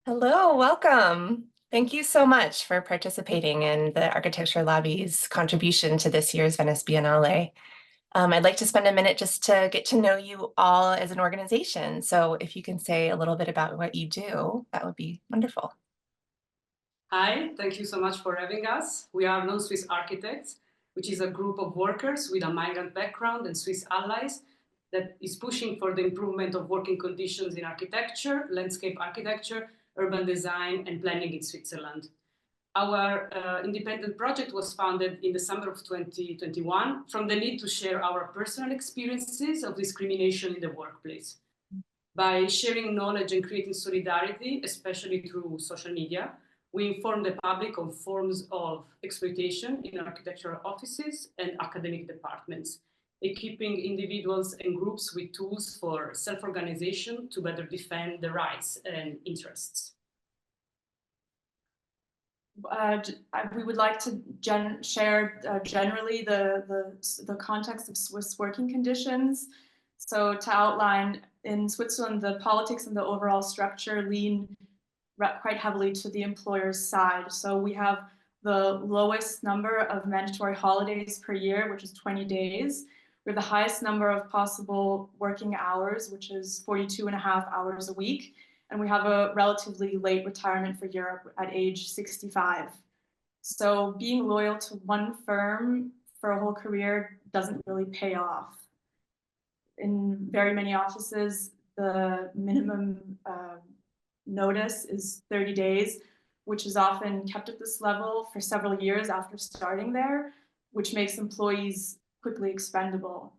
Hello, welcome. Thank you so much for participating in the Architecture Lobby's contribution to this year's Venice Biennale. I'd like to spend a minute just to get to know you all as an organization. So if you can say a little bit about what you do, that would be wonderful. Hi, thank you so much for having us. We are Non-Swiss Architects, which is a group of workers with a migrant background and Swiss allies that is pushing for the improvement of working conditions in architecture, landscape architecture, urban design, and planning in Switzerland. Our independent project was founded in the summer of 2021 from the need to share our personal experiences of discrimination in the workplace. By sharing knowledge and creating solidarity, especially through social media, we inform the public on forms of exploitation in architectural offices and academic departments, equipping individuals and groups with tools for self-organization to better defend their rights and interests. We would like to share generally the context of Swiss working conditions. So to outline, in Switzerland, the politics and the overall structure lean quite heavily to the employer's side. So we have the lowest number of mandatory holidays per year, which is 20 days. We have the highest number of possible working hours, which is 42.5 hours a week. And we have a relatively late retirement for Europe at age 65. So being loyal to one firm for a whole career doesn't really pay off. In very many offices, the minimum notice is 30 days, which is often kept at this level for several years after starting there, which makes employees quickly expendable.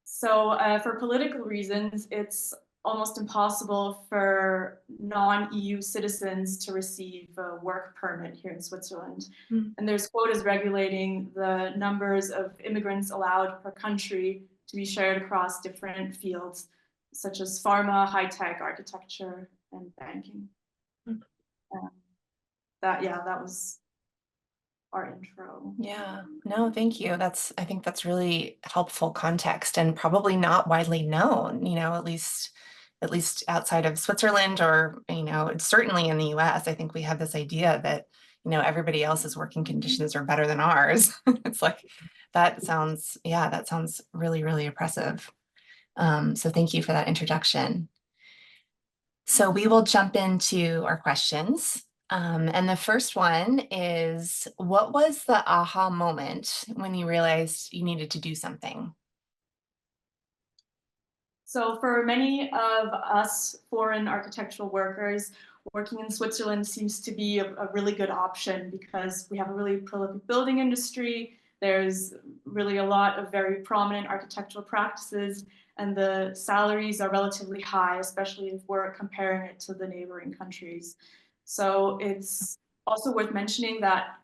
So for political reasons, it's almost impossible for non-EU citizens to receive a work permit here in Switzerland. And there's quotas regulating the numbers of immigrants allowed per country to be shared across different fields, such as pharma, high-tech, architecture, and banking. That was our intro. Yeah, no, thank you. I think that's really helpful context and probably not widely known, at least outside of Switzerland or, certainly in the US. I think we have this idea that, everybody else's working conditions are better than ours. It's like, that sounds really, really oppressive. So thank you for that introduction. So we will jump into our questions. And the first one is, what was the aha moment when you realized you needed to do something? So for many of us foreign architectural workers, working in Switzerland seems to be a really good option because we have a really prolific building industry. There's really a lot of very prominent architectural practices, and the salaries are relatively high, especially if we're comparing it to the neighboring countries. So it's also worth mentioning that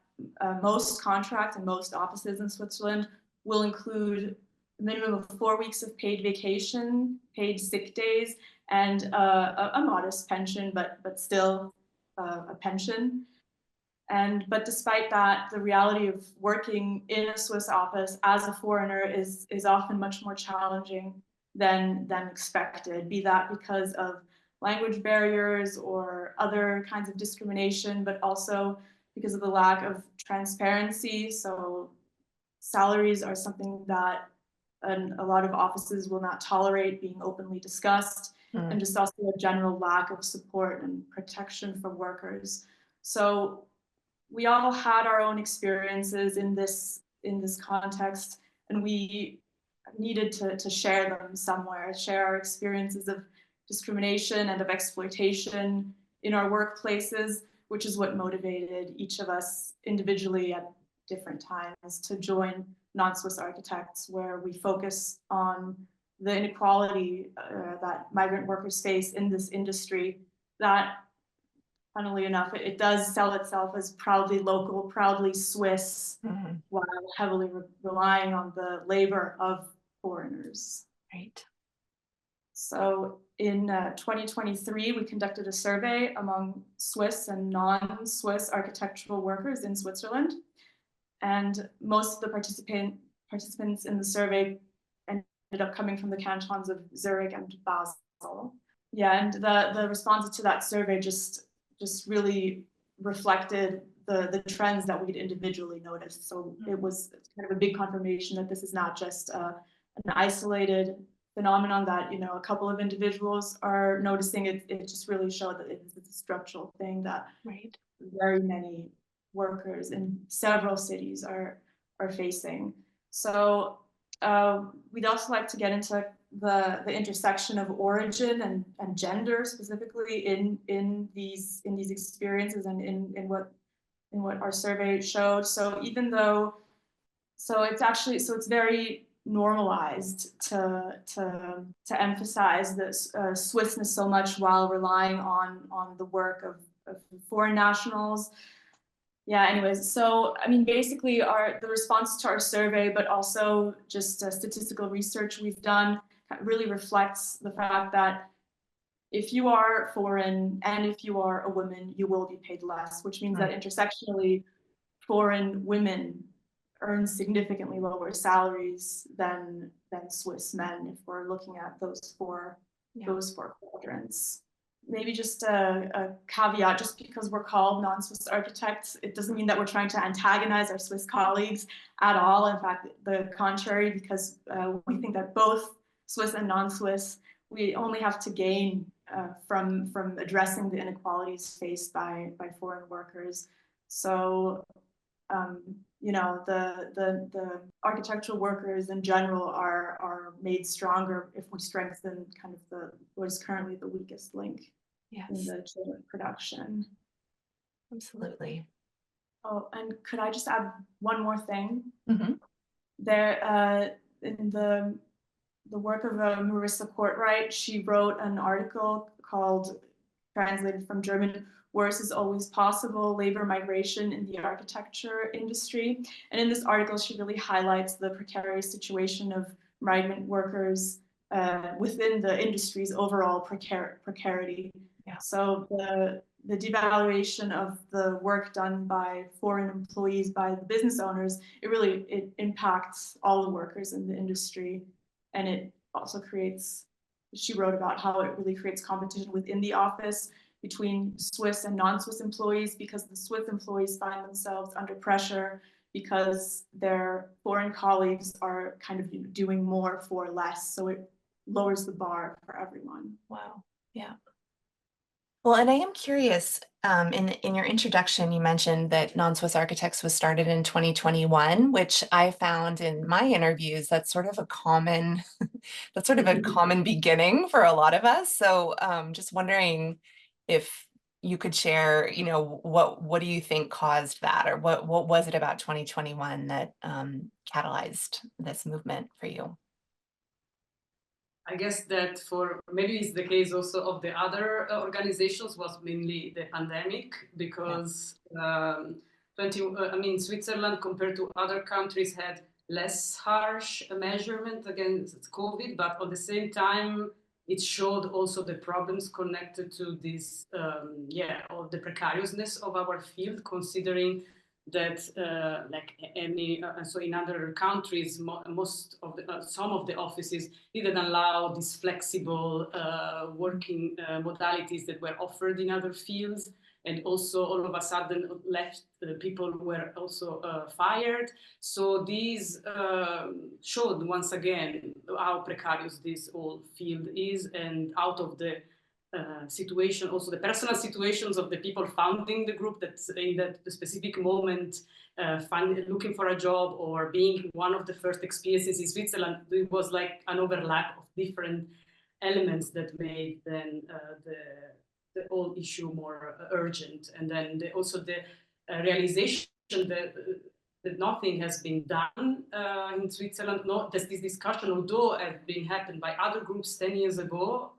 most contracts and most offices in Switzerland will include a minimum of 4 weeks of paid vacation, paid sick days, and a modest pension, but still a pension. But despite that, the reality of working in a Swiss office as a foreigner is often much more challenging than expected, be that because of language barriers or other kinds of discrimination, but also because of the lack of transparency. So salaries are something that a lot of offices will not tolerate being openly discussed, and just also a general lack of support and protection for workers. So we all had our own experiences in this context, and we needed to share them somewhere, share our experiences of discrimination and of exploitation in our workplaces, which is what motivated each of us individually at different times to join Non-Swiss Architects, where we focus on the inequality that migrant workers face in this industry that, funnily enough, it does sell itself as proudly local, proudly Swiss, while heavily relying on the labor of foreigners. Right. So in 2023, we conducted a survey among Swiss and non-Swiss architectural workers in Switzerland. And most of the participants in the survey ended up coming from the cantons of Zurich and Basel. Yeah, and the responses to that survey just just really reflected the trends that we'd individually noticed. So it was kind of a big confirmation that this is not just an isolated phenomenon that, you know, a couple of individuals are noticing. It just really showed that it's a structural thing that very many workers in several cities are facing. So we'd also like to get into the intersection of origin and gender specifically in these experiences and in what our survey showed. So even though, it's very normalized to emphasize this Swissness so much while relying on the work of foreign nationals. Yeah, anyways, so I mean, basically the response to our survey, but also just statistical research we've done really reflects the fact that if you are foreign and if you are a woman, you will be paid less, which means that intersectionally, foreign women earn significantly lower salaries than Swiss men if we're looking at those four quadrants. Maybe just a caveat, just because we're called non-Swiss architects, it doesn't mean that we're trying to antagonize our Swiss colleagues at all. In fact, the contrary, because we think that both Swiss and non-Swiss, we only have to gain from addressing the inequalities faced by foreign workers. So, you know, the architectural workers in general are made stronger if we strengthen kind of what is currently the weakest link in the chain of production. Absolutely. Oh, and could I just add one more thing? Mm-hmm. There, in the work of Marissa Courtwright, she wrote an article called, translated from German, "Worse is Always Possible, Labor Migration in the Architecture Industry." And in this article, she really highlights the precarious situation of migrant workers within the industry's overall precarity. Yeah. So the devaluation of the work done by foreign employees, by the business owners, it impacts all the workers in the industry. And it also creates, she wrote about how it really creates competition within the office between Swiss and non-Swiss employees, because the Swiss employees find themselves under pressure because their foreign colleagues are kind of doing more for less. So it lowers the bar for everyone. Wow. Yeah. Well, and I am curious, in your introduction, you mentioned that Non-Swiss Architects was started in 2021, which I found in my interviews, that's sort of a common, that's sort of a common beginning for a lot of us. So just wondering if you could share, you know, what do you think caused that, or what was it about 2021 that catalyzed this movement for you? I guess that for maybe it's the case also of the other organizations was mainly the pandemic, because I mean, Switzerland compared to other countries had less harsh measurement against COVID, but at the same time, it showed also the problems connected to this, of the precariousness of our field, considering that like any so in other countries most of the some of the offices didn't allow these flexible working modalities that were offered in other fields, and also all of a sudden left people were also fired. So these showed once again how precarious this whole field is, and out of the situation, also the personal situations of the people founding the group, that's in that specific moment looking for a job or being one of the first experiences in Switzerland. It was like an overlap of different elements that made then the whole issue more urgent. And then also the realization that nothing has been done in Switzerland. No, there's this discussion, although had been happened by other groups 10 years ago,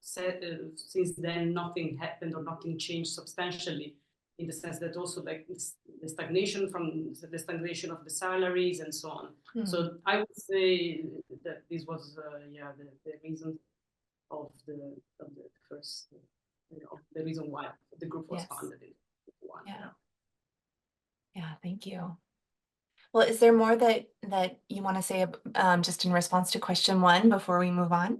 since then nothing happened or nothing changed substantially, in the sense that also like the stagnation of the salaries and so on. Mm-hmm. So I would say that this was the reason of the first, the reason why the group was founded in one. Yeah, thank you. Well, is there more that you want to say just in response to question one before we move on?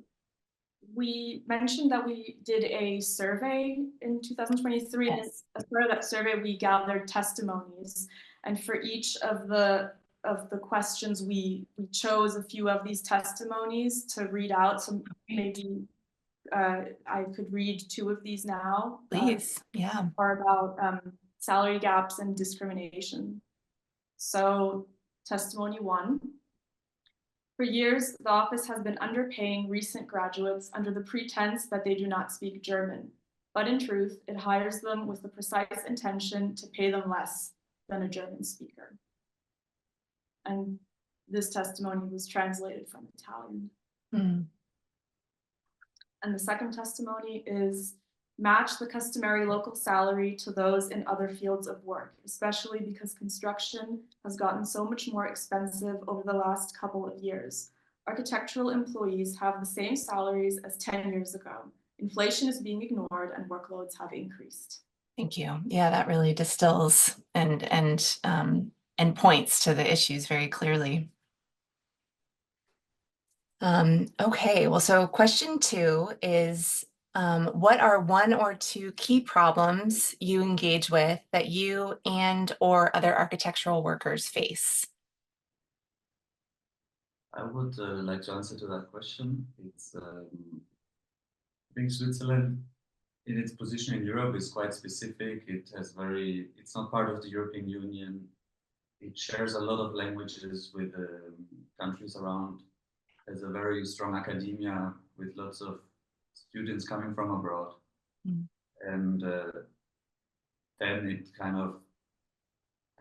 We mentioned that we did a survey in 2023. And Yes. as part of that survey, we gathered testimonies. And for each of the questions, we chose a few of these testimonies to read out. So maybe I could read two of these now. Please. Yeah. Are about salary gaps and discrimination. So testimony 1. For years, the office has been underpaying recent graduates under the pretense that they do not speak German. But in truth, it hires them with the precise intention to pay them less than a German speaker. And this testimony was translated from Italian. Mm. And the second testimony is match the customary local salary to those in other fields of work, especially because construction has gotten so much more expensive over the last couple of years. Architectural employees have the same salaries as 10 years ago. Inflation is being ignored and workloads have increased. Thank you. Yeah, that really distills and points to the issues very clearly. Okay, well, so question 2 is, what are 1 or 2 key problems you engage with that you and or other architectural workers face? I would like to answer to that question. It's I think Switzerland, in its position in Europe, is quite specific. It's not part of the European Union. It shares a lot of languages with countries around. Has a very strong academia with lots of students coming from abroad. Mm. And then it kind of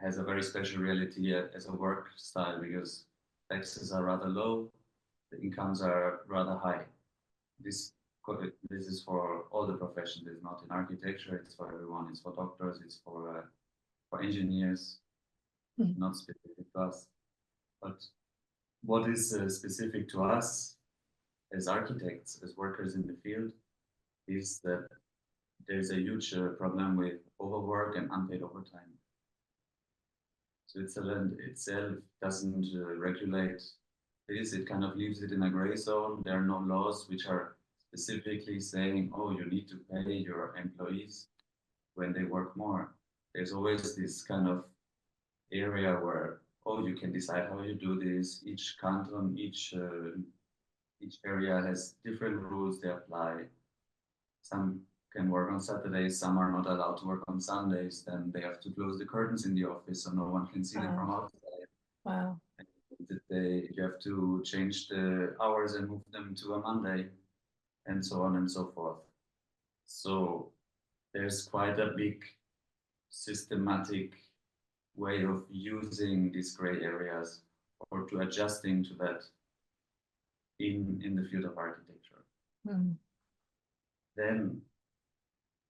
has a very special reality as a work style because taxes are rather low, the incomes are rather high. This is for all the professions. It's not in architecture. It's for everyone. It's for doctors. It's for engineers, not specific to us. But what is specific to us as architects, as workers in the field, is that there's a huge problem with overwork and unpaid overtime. Switzerland itself doesn't regulate this. It kind of leaves it in a gray zone. There are no laws which are specifically saying, oh, you need to pay your employees when they work more. There's always this kind of area where, oh, you can decide how you do this. Each canton, each area has different rules they apply. Some can work on Saturdays, some are not allowed to work on Sundays. Then they have to close the curtains in the office so no one can see them from outside. Wow. You have to change the hours and move them to a Monday, and so on and so forth. So there's quite a big systematic way of using these gray areas or to adjusting to that in the field of architecture. Mm. Then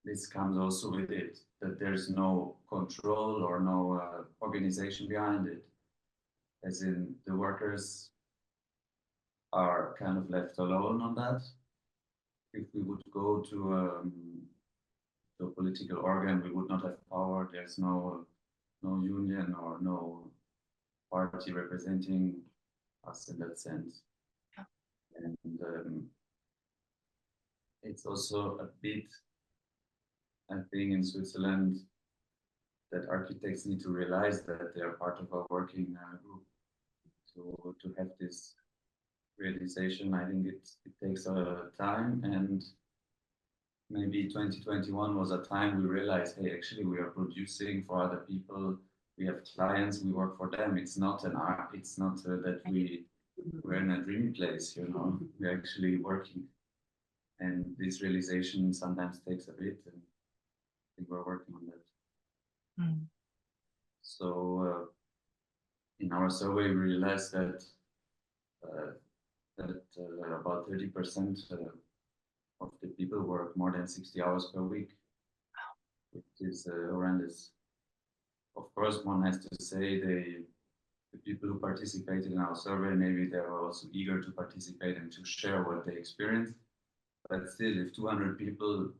this comes also with it, that there's no control or no organization behind it. As in, the workers are kind of left alone on that. If we would go to a political organ, we would not have power. There's no union or no party representing us in that sense. Yeah. And it's also a bit, I think, in Switzerland that architects need to realize that they are part of a working group. So to have this realization, I think it takes a time, and maybe 2021 was a time we realized, hey, actually we are producing for other people. We have clients, we work for them. It's not an art. It's not that we're in a dream place, you know. We're actually working, and this realization sometimes takes a bit, and I think we're working on that. Mm. So in our survey, we realized that about 30% of the people work more than 60 hours per week, which is horrendous. Of course, one has to say the people who participated in our survey, maybe they were also eager to participate and to share what they experienced. But still, if 200 people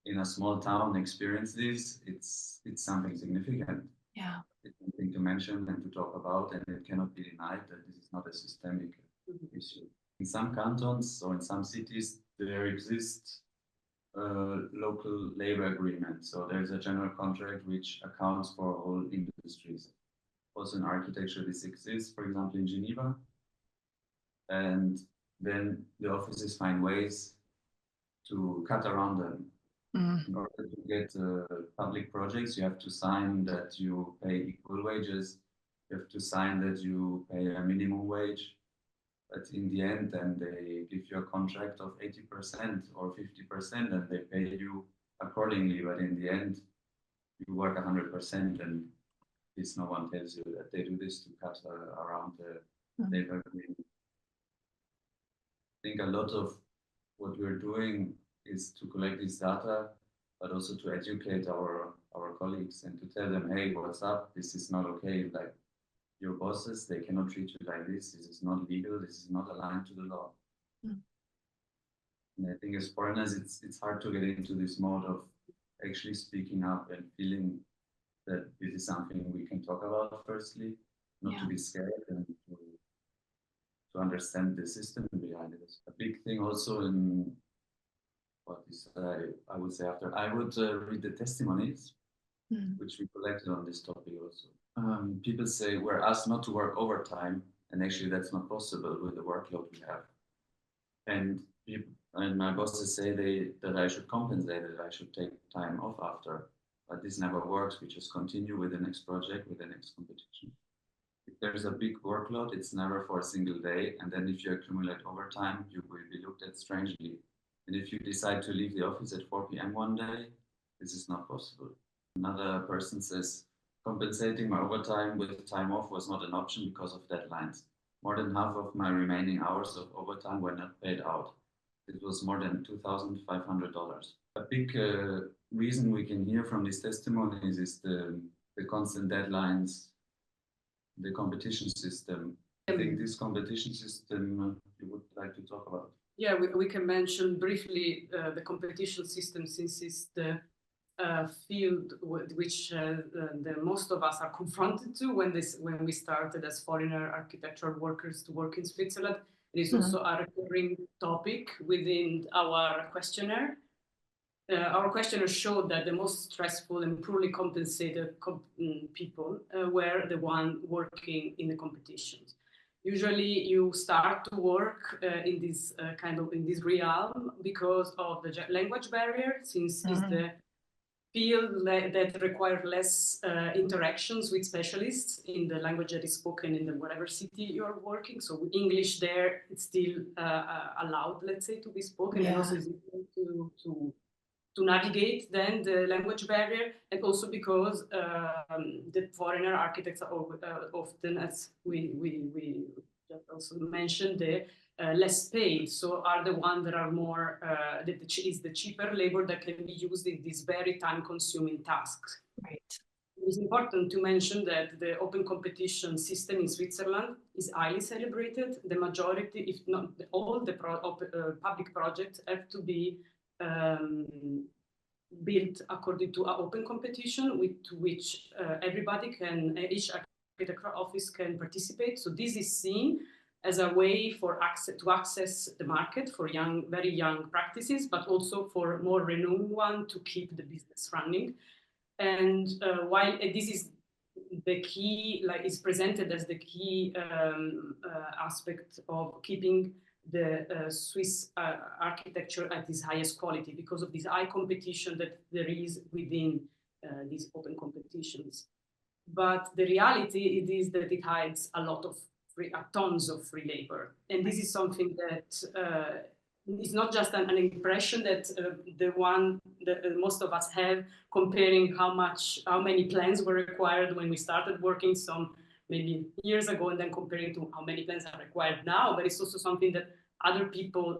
in a small town experience this, it's something significant. Yeah. It's something to mention and to talk about, and it cannot be denied that this is not a systemic issue. In some cantons or in some cities, there exists local labor agreement. So there's a general contract which accounts for all industries. Also in architecture, this exists, for example, in Geneva. And then the offices find ways to cut around them. Mm. In order to get public projects, you have to sign that you pay equal wages. You have to sign that you pay a minimum wage. But in the end, then they give you a contract of 80% or 50%, and they pay you accordingly. But in the end, you work 100%, and this no one tells you that they do this to cut around the labor agreement. I think a lot of what we're doing is to collect this data, but also to educate our colleagues and to tell them, hey, what's up? This is not okay. Like, your bosses, they cannot treat you like this. This is not legal. This is not aligned to the law. Mm. And I think as foreigners, it's hard to get into this mode of actually speaking up and feeling that this is something we can talk about firstly, not to be scared and to understand the system behind it. A big thing also in what is, I would say after, I would read the testimonies, which we collected on this topic also. People say we're asked not to work overtime, and actually that's not possible with the workload we have. And my bosses say that I should compensate, that I should take time off after, but this never works. We just continue with the next project, with the next competition. If there's a big workload, it's never for a single day, and then if you accumulate overtime, you will be looked at strangely. And if you decide to leave the office at 4 p.m. one day, this is not possible. Another person says, compensating my overtime with time off was not an option because of deadlines. More than half of my remaining hours of overtime were not paid out. It was more than $2,500. A big reason we can hear from these testimonies is the constant deadlines, the competition system. I think this competition system you would like to talk about. Yeah, we can mention briefly the competition system, since it's the field which the most of us are confronted to when we started as foreigner architectural workers to work in Switzerland. It is also a recurring topic within our questionnaire. Our questionnaire showed that the most stressful and poorly compensated people were the ones working in the competitions. Usually you start to work in this in this realm because of the language barrier, since it's the field that requires less interactions with specialists in the language that is spoken in the whatever city you're working. So English there, it's still allowed, let's say, to be spoken, and also is to navigate then the language barrier, and also because the foreigner architects are often, as we just also mentioned, less paid, so are the ones that are more, that is the cheaper labor that can be used in these very time-consuming tasks. Right. It's important to mention that the open competition system in Switzerland is highly celebrated. The majority, if not all, the public projects have to be built according to an open competition with which everybody can, each architectural office can participate. So this is seen as a way for to access the market for very young practices, but also for more renowned one to keep the business running. And while this is the key, like is presented as the key aspect of keeping the Swiss architecture at its highest quality, because of this high competition that there is within these open competitions. But the reality is that it hides a lot of tons of free labor. And this is something that is not just an impression that the one that most of us have, comparing how many plans were required when we started working some maybe years ago, and then comparing to how many plans are required now. But it's also something that other people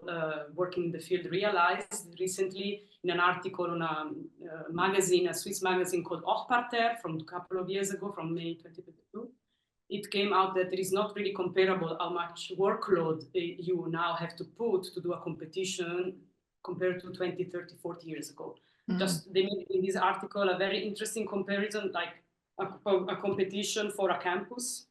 working in the field realized recently in an article on a magazine, a Swiss magazine called Hochparterre from a couple of years ago, from May 2022. It came out that it is not really comparable how much workload you now have to put to do a competition compared to 20, 30, 40 years ago. Just they made in this article a very interesting comparison, like a competition for a campus,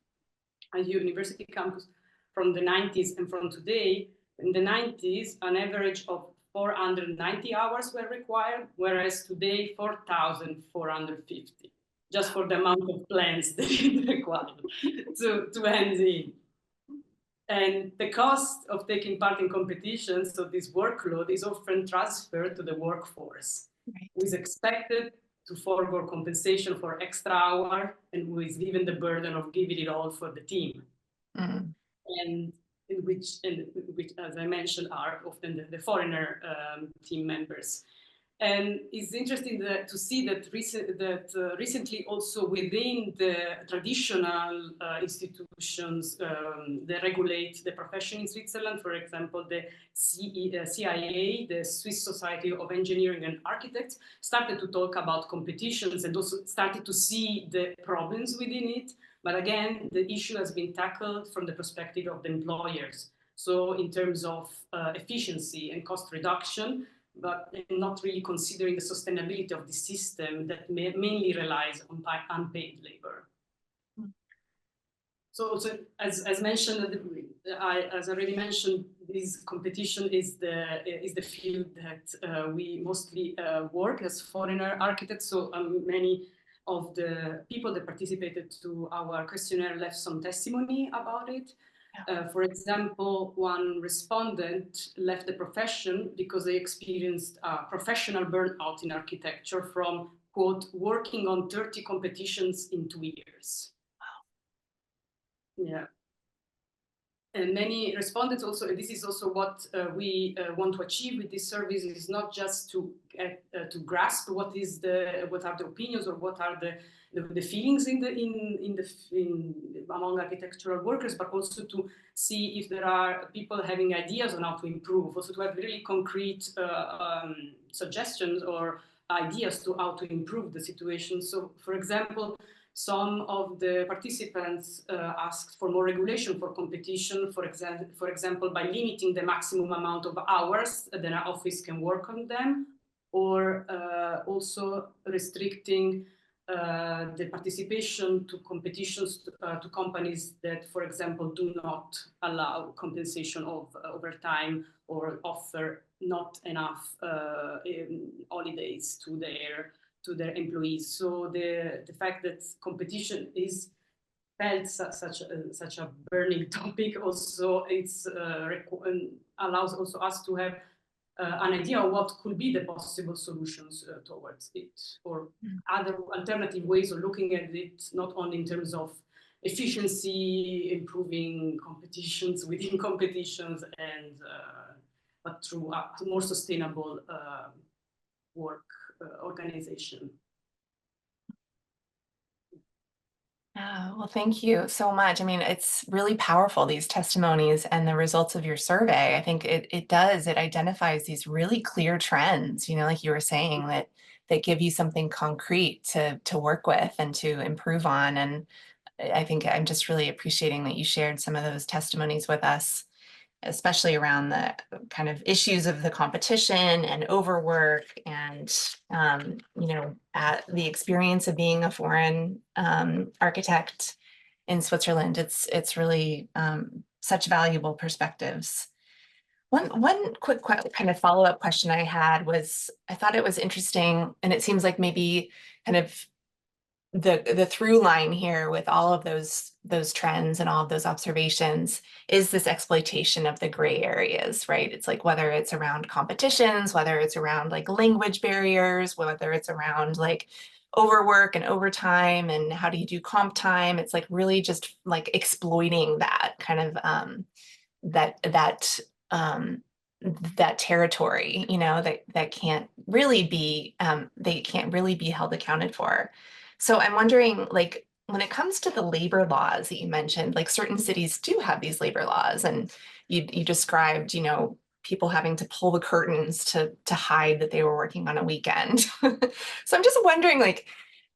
a university campus from the 90s and from today. In the 90s, an average of 490 hours were required, whereas today 4,450, just for the amount of plans that it required to hand in. And the cost of taking part in competitions, so this workload is often transferred to the workforce, who is expected to forego compensation for extra hour and who is given the burden of giving it all for the team. And which, as I mentioned, are often the foreigner team members. And it's interesting to see that recently also within the traditional institutions that regulate the profession in Switzerland, for example, the CIA, the Swiss Society of Engineering and Architects, started to talk about competitions and also started to see the problems within it. But again, the issue has been tackled from the perspective of the employers. So in terms of efficiency and cost reduction, but not really considering the sustainability of the system that mainly relies on unpaid labor. So as mentioned, as already mentioned, this competition is the field that we mostly work as foreigner architects. So many of the people that participated to our questionnaire left some testimony about it. For example, one respondent left the profession because they experienced professional burnout in architecture from, quote, working on 30 competitions in 2 years. Wow. Yeah. And many respondents also, and this is also what we want to achieve with this service, is not just to grasp what are the opinions or what are the feelings among architectural workers, but also to see if there are people having ideas on how to improve, also to have really concrete suggestions or ideas to how to improve the situation. So, for example, some of the participants asked for more regulation for competition, for example, by limiting the maximum amount of hours that an office can work on them, or also restricting the participation to competitions to companies that, for example, do not allow compensation of overtime or offer not enough holidays to their employees. So the fact that competition is felt such a burning topic also allows also us to have an idea of what could be the possible solutions towards it, or other alternative ways of looking at it, not only in terms of efficiency, improving competitions within competitions, and but through a more sustainable work organization. Well, thank you so much. I mean, it's really powerful, these testimonies and the results of your survey. I think it identifies these really clear trends, like you were saying, that give you something concrete to work with and to improve on. And I think I'm just really appreciating that you shared some of those testimonies with us, especially around the kind of issues of the competition and overwork and, at the experience of being a foreign architect in Switzerland. It's really such valuable perspectives. One quick kind of follow-up question I had was, I thought it was interesting, and it seems like maybe kind of the through line here with all of those trends and all of those observations is this exploitation of the gray areas, right? It's like whether it's around competitions, whether it's around like language barriers, whether it's around like overwork and overtime and how do you do comp time. It's like really just like exploiting that kind of that territory, that can't really be they can't really be held accounted for. So I'm wondering, like, when it comes to the labor laws that you mentioned, like certain cities do have these labor laws, and you described, people having to pull the curtains to hide that they were working on a weekend. So I'm just wondering, like,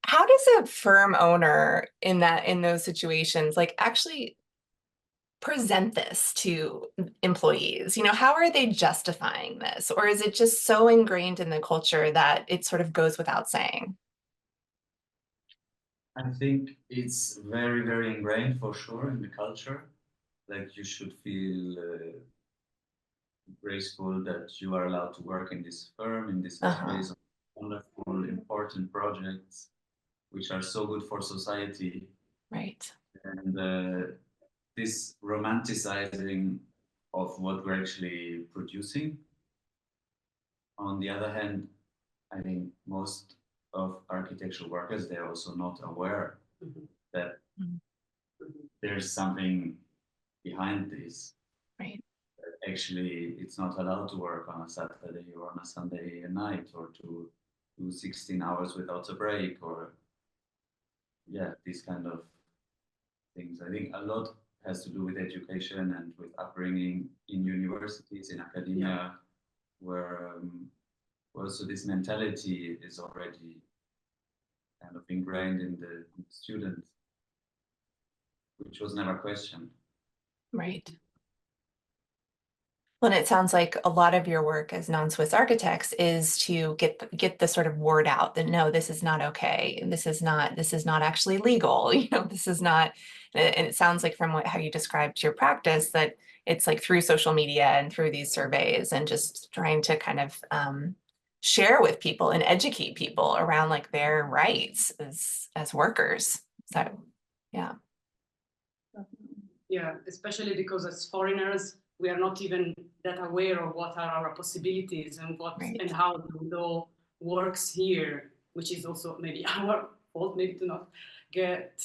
how does a firm owner in those situations, like, actually present this to employees? How are they justifying this? Or is it just so ingrained in the culture that it sort of goes without saying? I think it's very, very ingrained for sure in the culture. Like you should feel graceful that you are allowed to work in this firm, in this Uh-huh. space of wonderful, important projects, which are so good for society. Right. And this romanticizing of what we're actually producing. On the other hand, I think most of architectural workers, they're also not aware that there's something behind this. Right. Actually, it's not allowed to work on a Saturday or on a Sunday night, or to do 16 hours without a break, or yeah, these kind of things. I think a lot has to do with education and with upbringing in universities, in academia, where also this mentality is already kind of ingrained in the student, which was never questioned. Right. Well, and it sounds like a lot of your work as non-Swiss architects is to get the sort of word out that no, this is not okay. This is not actually legal. You know, this is not. And it sounds like from how you described your practice that it's like through social media and through these surveys and just trying to kind of share with people and educate people around like their rights as workers. So, yeah. Yeah, especially because as foreigners, we are not even that aware of what are our possibilities and what Right. and how the law works here, which is also maybe our fault, maybe to not get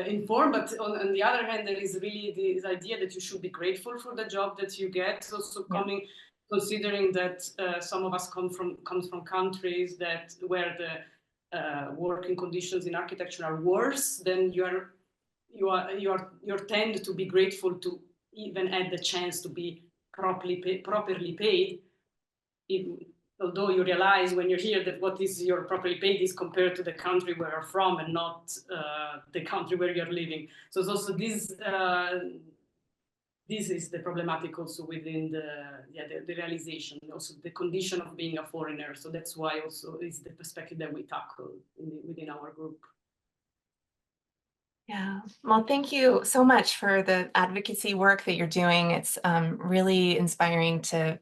informed. But on the other hand, there is really this idea that you should be grateful for the job that you get. Also coming, considering that some of us comes from countries that where the working conditions in architecture are worse, then you tend to be grateful to even have the chance to be properly paid, although you realize when you're here that what is your properly paid is compared to the country where you're from and not the country where you're living. So it's also this is the problematic also within the realization, also the condition of being a foreigner. So that's why also is the perspective that we tackle within our group. Yeah, well, thank you so much for the advocacy work that you're doing. It's really inspiring to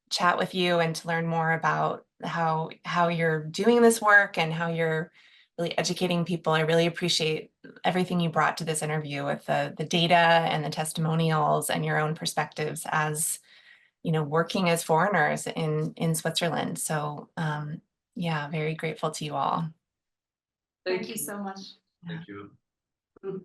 chat with you and to learn more about how you're doing this work and how you're really educating people. I really appreciate everything you brought to this interview with the data and the testimonials and your own perspectives as, you know, working as foreigners in Switzerland. So yeah, very grateful to you all. Thank you so much. Thank you. Mm-hmm.